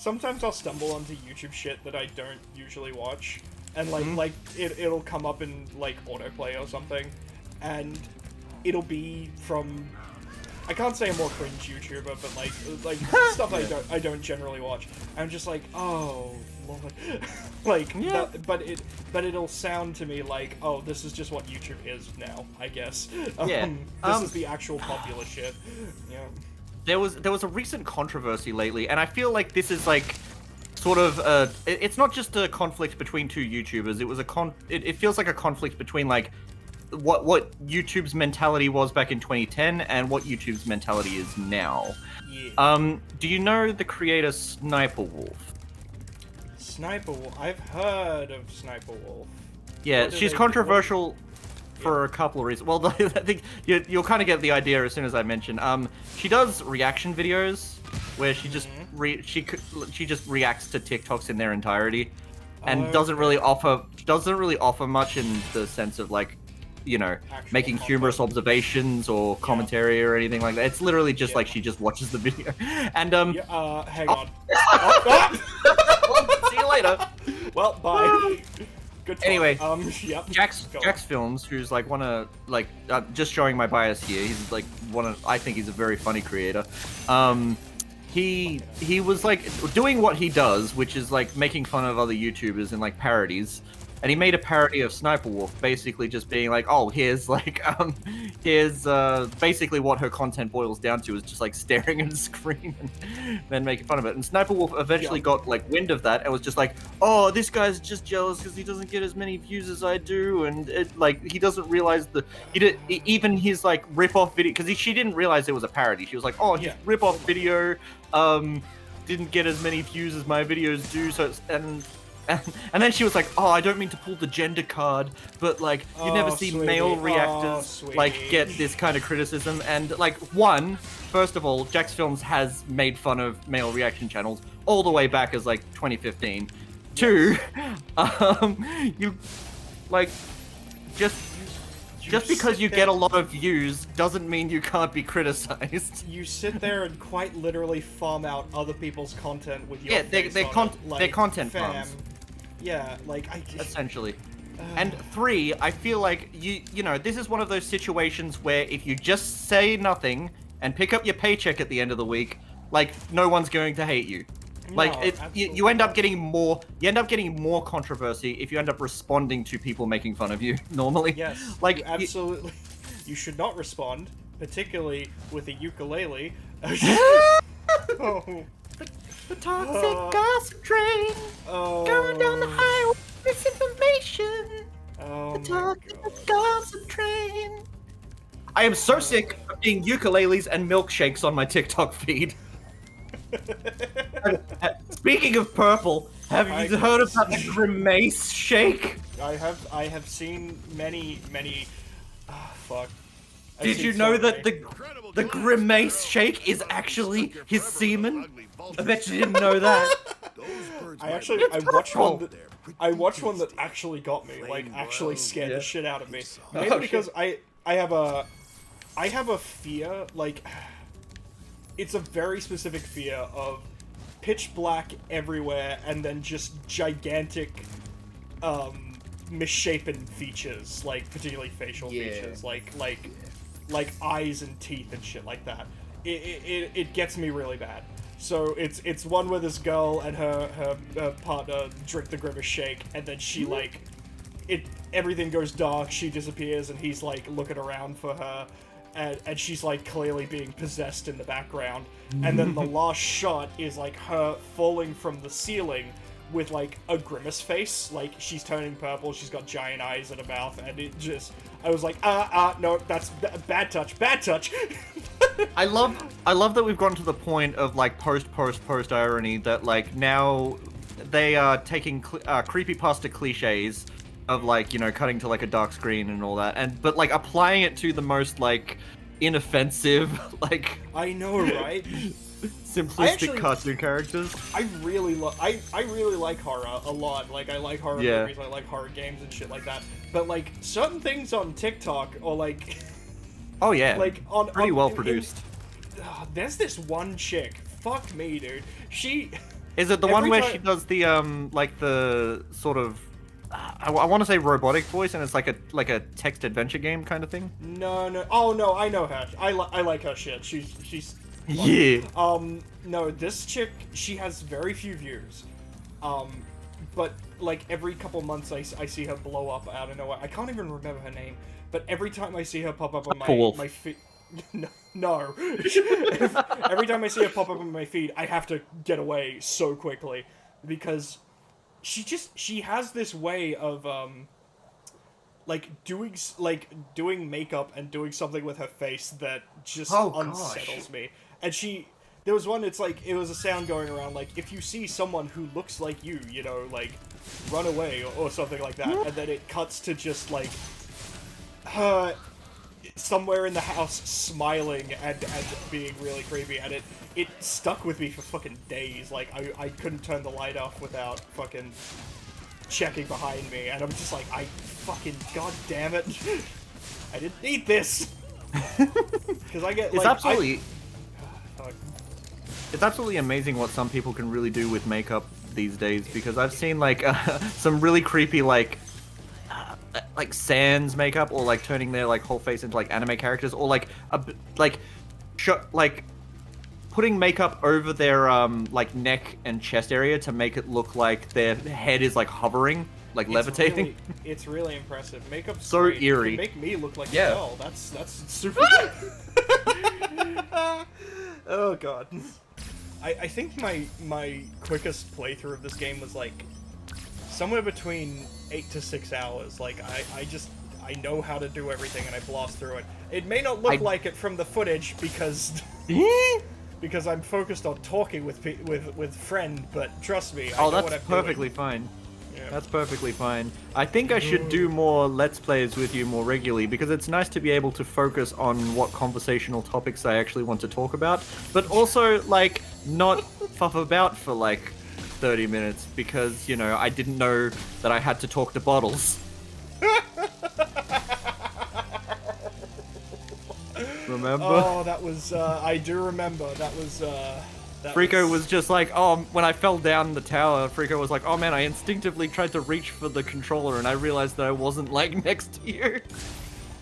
sometimes I'll stumble onto YouTube shit that I don't usually watch, and it'll come up in like autoplay or something, and it'll be from, I can't say a more cringe YouTuber, but like stuff I don't generally watch. I'm just like, oh Lord, but it'll sound to me like, oh, this is just what YouTube is now, I guess. This is the actual popular shit. Yeah. There was a recent controversy lately, and I feel like this is like sort of it's not just a conflict between two YouTubers. It feels like a conflict between like what YouTube's mentality was back in 2010 and what YouTube's mentality is now. Yeah. Do you know the creator Sniper Wolf? Sniper Wolf. I've heard of Sniper Wolf. Yeah, she's controversial for a couple of reasons. Well, I think you'll kind of get the idea as soon as I mention. She does reaction videos where she just she just reacts to TikToks in their entirety, and doesn't really offer much in the sense of like, you know, making humorous observations or commentary or anything like that. It's literally just like she just watches the video. And hang on. See you later. Well, bye. Good talk. Anyway, yep. Jax Films, who's like just showing my bias here. He's like I think he's a very funny creator. He was like doing what he does, which is like making fun of other YouTubers and like parodies. And he made a parody of Sniper Wolf, basically just being like, oh, here's basically what her content boils down to, is just like staring at a screen and then making fun of it. And Sniper Wolf eventually got like wind of that and was just like, oh, this guy's just jealous because he doesn't get as many views as I do, and he doesn't realize even his like rip-off video, because she didn't realize it was a parody. She was like, oh, his rip-off video didn't get as many views as my videos do, so it's, and then she was like, oh, I don't mean to pull the gender card, but like, you never see male reactors like get this kind of criticism. And like, first of all, Jax Films has made fun of male reaction channels all the way back as like 2015. Two, you like just because you get a lot of views doesn't mean you can't be criticized. You sit there and quite literally farm out other people's content with your they're content farms. Yeah, like essentially. And three, I feel like you know, this is one of those situations where if you just say nothing and pick up your paycheck at the end of the week, like, no one's going to hate you. Like, you end up getting more controversy if you end up responding to people making fun of you normally. Yes, like absolutely. You should not respond, particularly with a ukulele. Oh. The toxic gossip train going down the highway with misinformation. Oh, the toxic gossip train. I am so sick of seeing ukuleles and milkshakes on my TikTok feed. Speaking of purple, have you heard about the Grimace shake? I have seen many. Fuck. Did you know that the Grimace shake is actually his semen? I bet you didn't know that. I watched one that actually got me, like actually scared the shit out of me. Mainly because I have a fear, like, it's a very specific fear of pitch black everywhere and then just gigantic misshapen features, like particularly facial features, like eyes and teeth and shit like that. It gets me really bad. So it's one where this girl and her partner drink the Grimace shake, and then she everything goes dark, she disappears, and he's like looking around for her, and she's like clearly being possessed in the background. And then the last shot is like her falling from the ceiling with like a Grimace face, like she's turning purple, she's got giant eyes in her mouth, and I was like, no, that's bad touch. I love that we've gotten to the point of like post irony that like now they are taking creepypasta cliches of like, you know, cutting to like a dark screen and all that, but like applying it to the most like inoffensive, like, I know, right? simplistic cartoon characters. I really like horror a lot. Like, I like horror movies, I like horror games and shit like that. But like certain things on TikTok or like oh yeah, like pretty well produced. There's this one chick. Fuck me, dude. She Is it the one where she does the like the sort of I want to say robotic voice, and it's like a text adventure game kind of thing? No. Oh no, I know her. I like her shit. She's yeah. No, this chick, she has very few views. But like every couple months I see her blow up out of nowhere. I can't even remember her name, but every time I see her pop up on my feed, no. Every time I see her pop up on my feed, I have to get away so quickly because she has this way of doing makeup and doing something with her face that just unsettles me. And there was one, it was a sound going around, like, if you see someone who looks like you, you know, like, run away, or something like that, and then it cuts to just, like, her somewhere in the house smiling and being really creepy, and it stuck with me for fucking days. Like, I couldn't turn the light off without fucking checking behind me, and I'm just like, god damn it. I didn't need this! Because I get, like, It's absolutely amazing what some people can really do with makeup these days, because I've seen like some really creepy like sans makeup, or like turning their like whole face into like anime characters, or like putting makeup over their like neck and chest area to make it look like their head is like hovering, like levitating. It's really impressive. Makeup's so great. eerie. It can make me look like a doll. That's super. Oh god. I think my quickest playthrough of this game was like somewhere between 8 to 6 hours. Like I know how to do everything and I blast through it. It may not look like it from the footage because because I'm focused on talking with friend, but trust me, I know what I'm that's perfectly doing. fine. Yeah. That's perfectly fine. I think I should do more Let's Plays with you more regularly, because it's nice to be able to focus on what conversational topics I actually want to talk about, but also, like, not fuff about for, like, 30 minutes, because, you know, I didn't know that I had to talk to bottles. Remember? Oh, that was, I do remember. That was, Frico was just like, oh, when I fell down the tower, Frico was like, oh man, I instinctively tried to reach for the controller and I realized that I wasn't, like, next to you.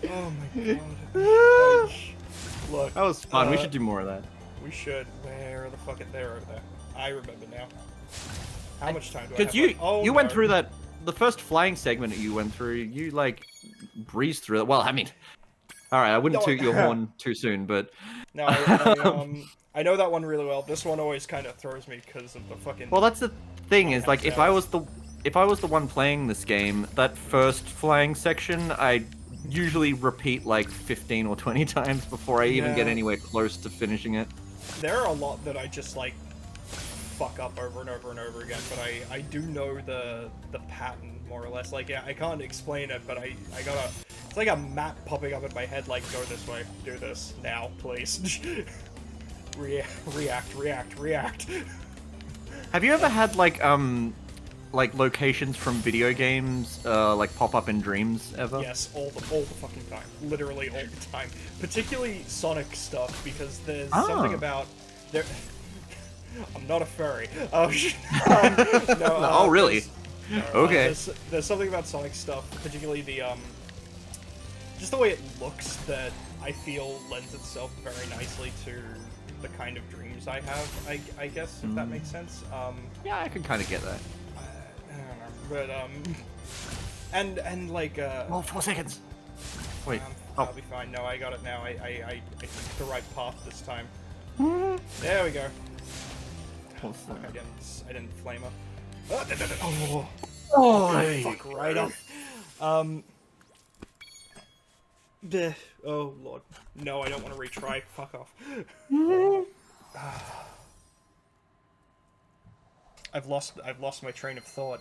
Oh my god. Look. That was fun. We should do more of that. We should. Where the fuck they're over there. I remember now. How much time do I have? Because you went through that, the first flying segment that you went through, you, like, breezed through it. Well, I mean, alright, I wouldn't toot your horn too soon, but... No, I know that one really well. This one always kind of throws me because of the fucking... Well, that's the thing, is, like, if I was the one playing this game, that first flying section, I usually repeat, like, 15 or 20 times before I even get anywhere close to finishing it. There are a lot that I just, like, fuck up over and over and over again, but I do know the pattern, more or less. Like, yeah, I can't explain it, but I gotta... It's like a map popping up in my head, like, go this way, do this, now, please. React. Have you ever had, like locations from video games, like, pop up in dreams, ever? Yes, all the fucking time. Literally all the time. Particularly Sonic stuff, because there's something about... I'm not a furry. No, oh, really? Okay. There's something about Sonic stuff, particularly the, just the way it looks, that I feel lends itself very nicely to the kind of dreams I have, I guess, if that makes sense. Yeah, I can kind of get that. I don't know, but, and like, oh, 4 seconds! Wait, I'll be fine. No, I got it now. I took the right path this time. There we go. Oh, fuck, I didn't flame up. Oh, fuck right off. Oh lord. No, I don't want to retry. Fuck off. I've lost my train of thought.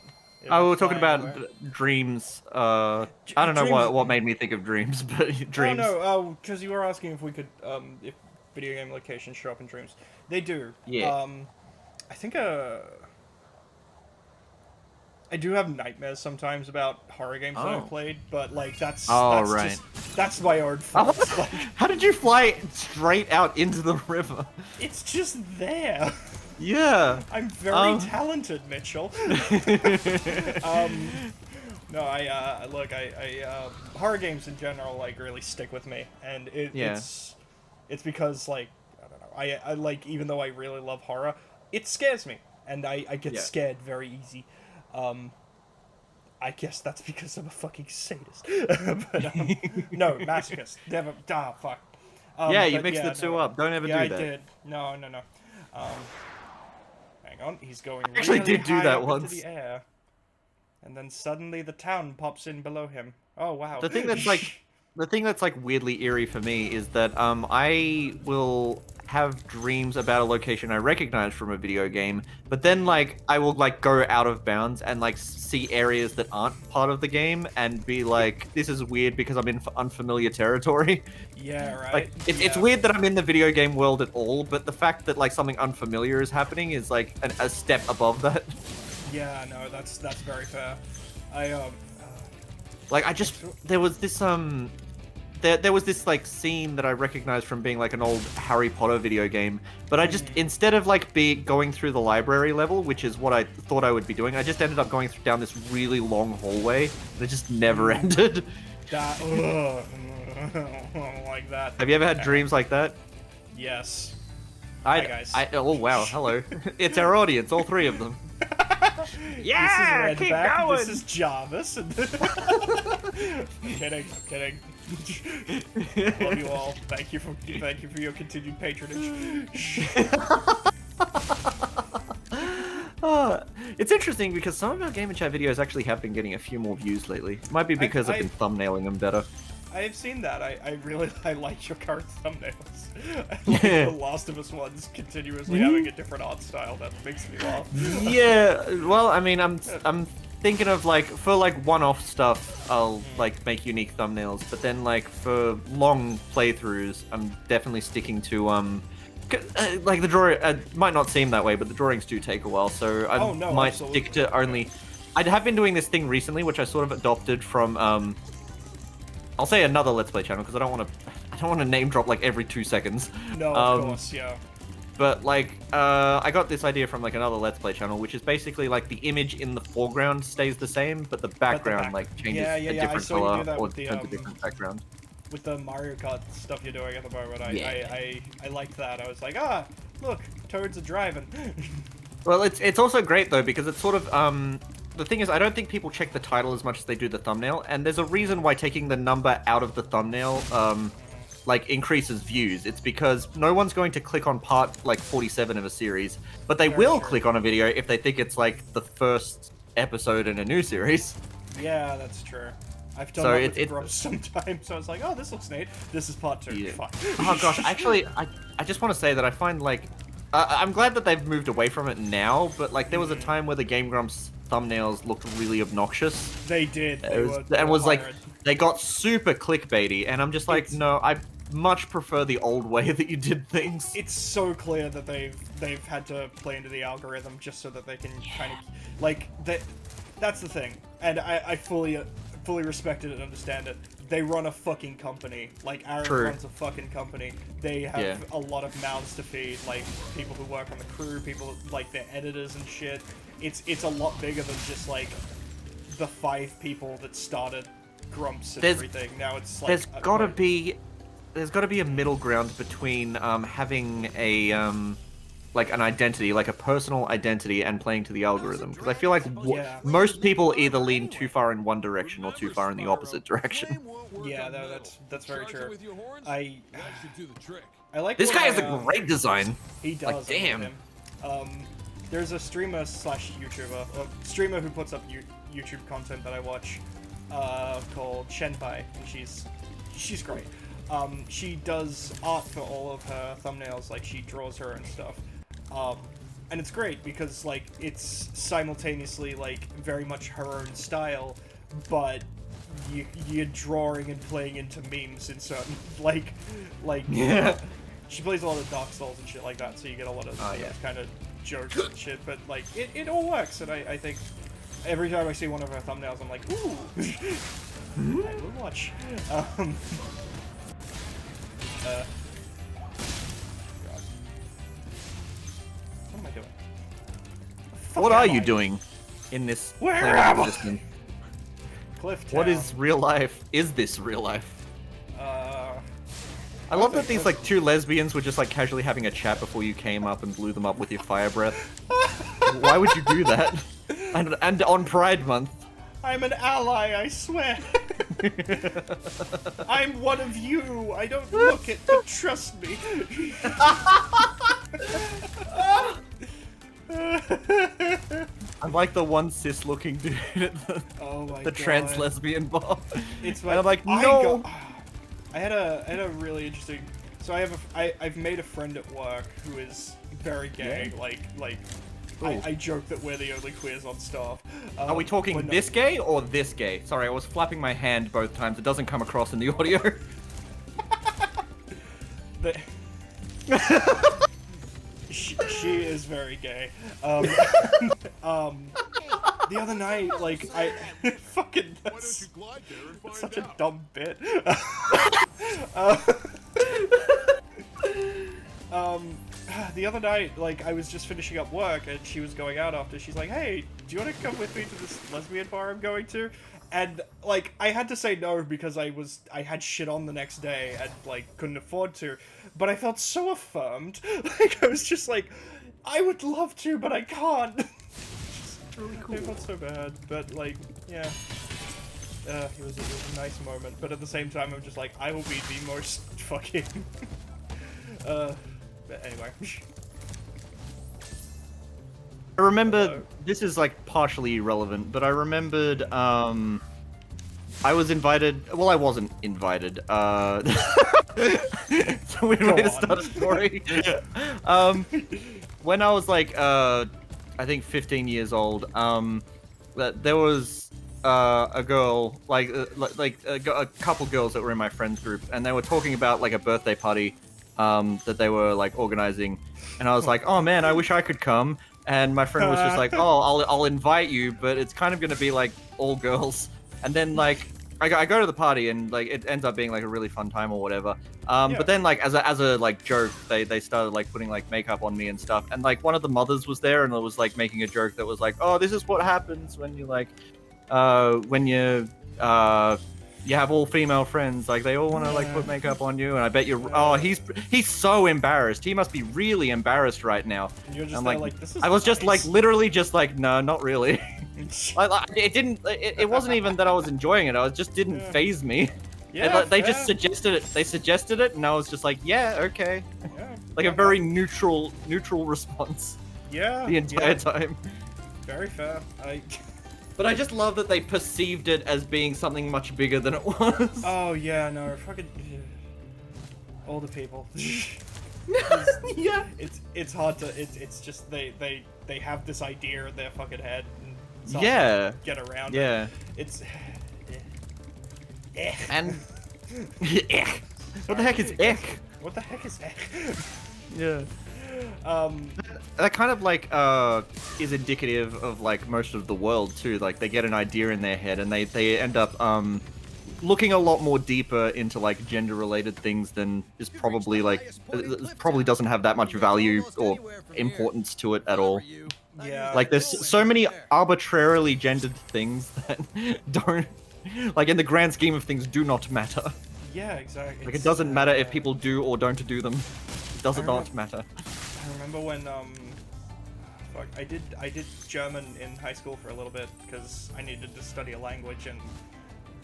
Oh, we were talking about dreams. I don't know what made me think of dreams, but dreams. Oh, because you were asking if we could, if video game locations show up in dreams. They do. Yeah. I think, I do have nightmares sometimes about horror games that I've played, but, like, that's my own fault. Like, how did you fly straight out into the river? It's just there. Yeah. I'm very talented, Mitchell. No, look, horror games in general like really stick with me, and it's because like I don't know, I like, even though I really love horror, it scares me, and I get scared very easy. I guess that's because I'm a fucking sadist. But no, masochist. Never. Ah, fuck. Yeah, you mixed the two up. Don't ever do that. Yeah, I did. No. Hang on. He's going I actually really did do high that up once. into the air, and then suddenly the town pops in below him. Oh wow. The thing that's like weirdly eerie for me is that I will have dreams about a location I recognize from a video game, but then like I will like go out of bounds and like see areas that aren't part of the game and be like, this is weird because I'm in unfamiliar territory. Yeah, right. Like it's weird that I'm in the video game world at all, but the fact that like something unfamiliar is happening is like a step above that. Yeah, no, that's very fair. Like there was this there was this like scene that I recognized from being like an old Harry Potter video game, but I just instead of like going through the library level, which is what I thought I would be doing, I just ended up going down this really long hallway and it just never ended. That like that. Have you ever had dreams like that? Yes. Hi guys. Oh wow, hello. It's our audience, all three of them. Yeah, this is keep Redback, going. This is Jarvis. And kidding. Love you all. Thank you for your continued patronage. It's interesting because some of our Game & Chat videos actually have been getting a few more views lately. It might be because I've been thumbnailing them better. I've seen that. I really like your current thumbnails. I like the Last of Us ones continuously having a different art style. That makes me laugh. Yeah, well, I mean, I'm thinking of like for like one-off stuff, I'll like make unique thumbnails, but then like for long playthroughs, I'm definitely sticking to like the drawing. Might not seem that way, but the drawings do take a while, so I might absolutely. stick to only. I have been doing this thing recently, which I sort of adopted from I'll say another Let's Play channel because I don't want to name drop like every 2 seconds. No, of course, yeah. But like, I got this idea from like another Let's Play channel, which is basically like the image in the foreground stays the same, but the background like changes a different color or turns a different background. With the Mario Kart stuff you're doing at the moment, I liked that. I was like, look, Toads are driving. Well, it's also great though because it's sort of the thing is, I don't think people check the title as much as they do the thumbnail, and there's a reason why taking the number out of the thumbnail like increases views. It's because no one's going to click on part like 47 of a series, but they will click on a video if they think it's like the first episode in a new series. Yeah, that's true. I've done that with Grubs sometimes, so I was like, oh, this looks neat. This is part 2. Fine. Oh gosh, actually, I just want to say that I find like I'm glad that they've moved away from it now, but like there was a time where the Game Grumps thumbnails looked really obnoxious. They did. They got super clickbaity, and I'm just like, no, I much prefer the old way that you did things. It's so clear that they've had to play into the algorithm just so that they can kind of like that. That's the thing, and I fully respect it and understand it. They run a fucking company. Like Aaron runs a fucking company. They have a lot of mouths to feed. Like people who work on the crew, people like their editors and shit. It's a lot bigger than just like the 5 people that started Grumps and everything. Now it's like there's gotta be a middle ground between having a like an identity, like a personal identity, and playing to the algorithm. Because I feel like most people either lean too far in one direction or too far in the opposite direction. Yeah, that's very true. I like this guy has a great design. He does. Like, damn. There's a streamer slash YouTuber, streamer who puts up YouTube content that I watch, called Shenpai, and she's great. She does art for all of her thumbnails, like she draws her and stuff. And it's great because like it's simultaneously like very much her own style, but you're drawing and playing into memes in certain like she plays a lot of Dark Souls and shit like that, so you get a lot of those kind of jokes and shit. But like it all works, and I think every time I see one of her thumbnails, I'm like, ooh, I will watch. What am I doing? fuck What are am you I? doing in this Where plane am of I? existence? Cliff What Town. is real life? Is this real life? I love that think these this- like two lesbians were just like casually having a chat before you came up and blew them up with your fire breath. Why would you do that? And on Pride Month. I'm an ally, I swear. I'm one of you. I don't look it, but trust me. I'm like the one cis-looking dude at Oh my the god. trans lesbian bar. It's And I'm like, I no. got- I had a really interesting. So I've made a friend at work who is very gay. Yeah. Like Ooh. I joke that we're the only queers on staff. Are we talking we're not- this gay or this gay? Sorry, I was flapping my hand both times. It doesn't come across in the audio. The- she is very gay. The other night, like I fucking that's such a dumb bit. The other night, like I was just finishing up work and she was going out after. She's like, "Hey, do you want to come with me to this lesbian bar I'm going to?" And like I had to say no because I had shit on the next day and like couldn't afford to. But I felt so affirmed. Like I was just like, I would love to, but I can't. Really cool. I felt so bad, but like, yeah. It was a nice moment, but at the same time, I'm just like, I will be the most fucking. But anyway. I remember, Hello. this is like partially irrelevant, but I remembered, I was invited, well I wasn't invited, it's a weird way to start a story. When I was like, I think 15 years old, there was a girl, a couple girls that were in my friends group, and they were talking about like a birthday party that they were like organizing, and I was like, oh man, I wish I could come. And my friend was just like, oh, I'll invite you, but it's kind of gonna be like all girls. And then like I go to the party and like it ends up being like a really fun time or whatever. Yeah. But then like as a like joke, they started like putting like makeup on me and stuff. And like one of the mothers was there and it was like making a joke that was like, oh, this is what happens when you like when you have all female friends, like they all want to like put makeup on you, and I bet you. Oh, he's so embarrassed. He must be really embarrassed right now. And you're just I'm there, like, this is I was just nice. like literally just like, no, not really. It didn't. It wasn't even that I was enjoying it. I just didn't Yeah. phase me. Yeah, They just fair. suggested it. They suggested it, and I was just like, yeah, okay. Yeah, Like a yeah, very neutral response yeah, the entire yeah, time. very fair. But I just love that they perceived it as being something much bigger than it was. Oh yeah, no, fucking older people. Yeah. It's hard to. It's just they have this idea in their fucking head. And it's hard Yeah. to get around. Yeah. It's. And what the heck is ick? What the heck is that? Yeah. Um. That kind of like is indicative of like most of the world too. Like they get an idea in their head and they end up looking a lot more deeper into like gender related things than is probably like probably doesn't have that much value or importance to it at all. Yeah. Like there's so many arbitrarily gendered things that don't like in the grand scheme of things do not matter. Yeah, exactly. Like it doesn't matter if people do or don't do them. It does not matter. I remember when fuck, I did German in high school for a little bit because I needed to study a language, and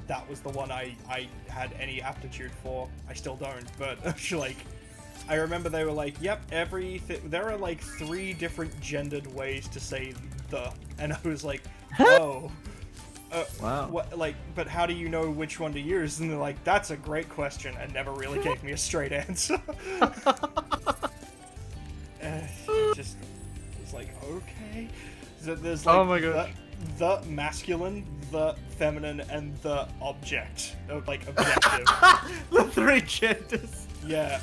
that was the one I had any aptitude for. I still don't, but like I remember they were like, yep, there are like 3 different gendered ways to say the, and I was like, oh. Wow. What, like, but how do you know which one to use? And they're like, that's a great question, and never really gave me a straight answer. Just, it's like, okay. So there's like Oh my gosh. the masculine, the feminine, and the object. Like, objective. The 3 genders. Yeah.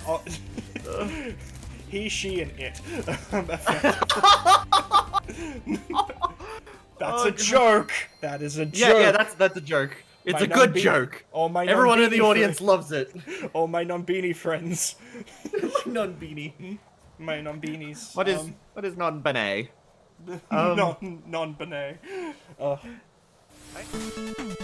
He, she, and it. That's Oh, a God. joke. That is a joke. Yeah, that's a joke. It's My a good non-beanie- joke. All my Everyone in the non-beanie audience friends- loves it. all my non-beanie friends. Non-beanie. My non-beanies. What is non-benet? Um, Non-Benet. Right?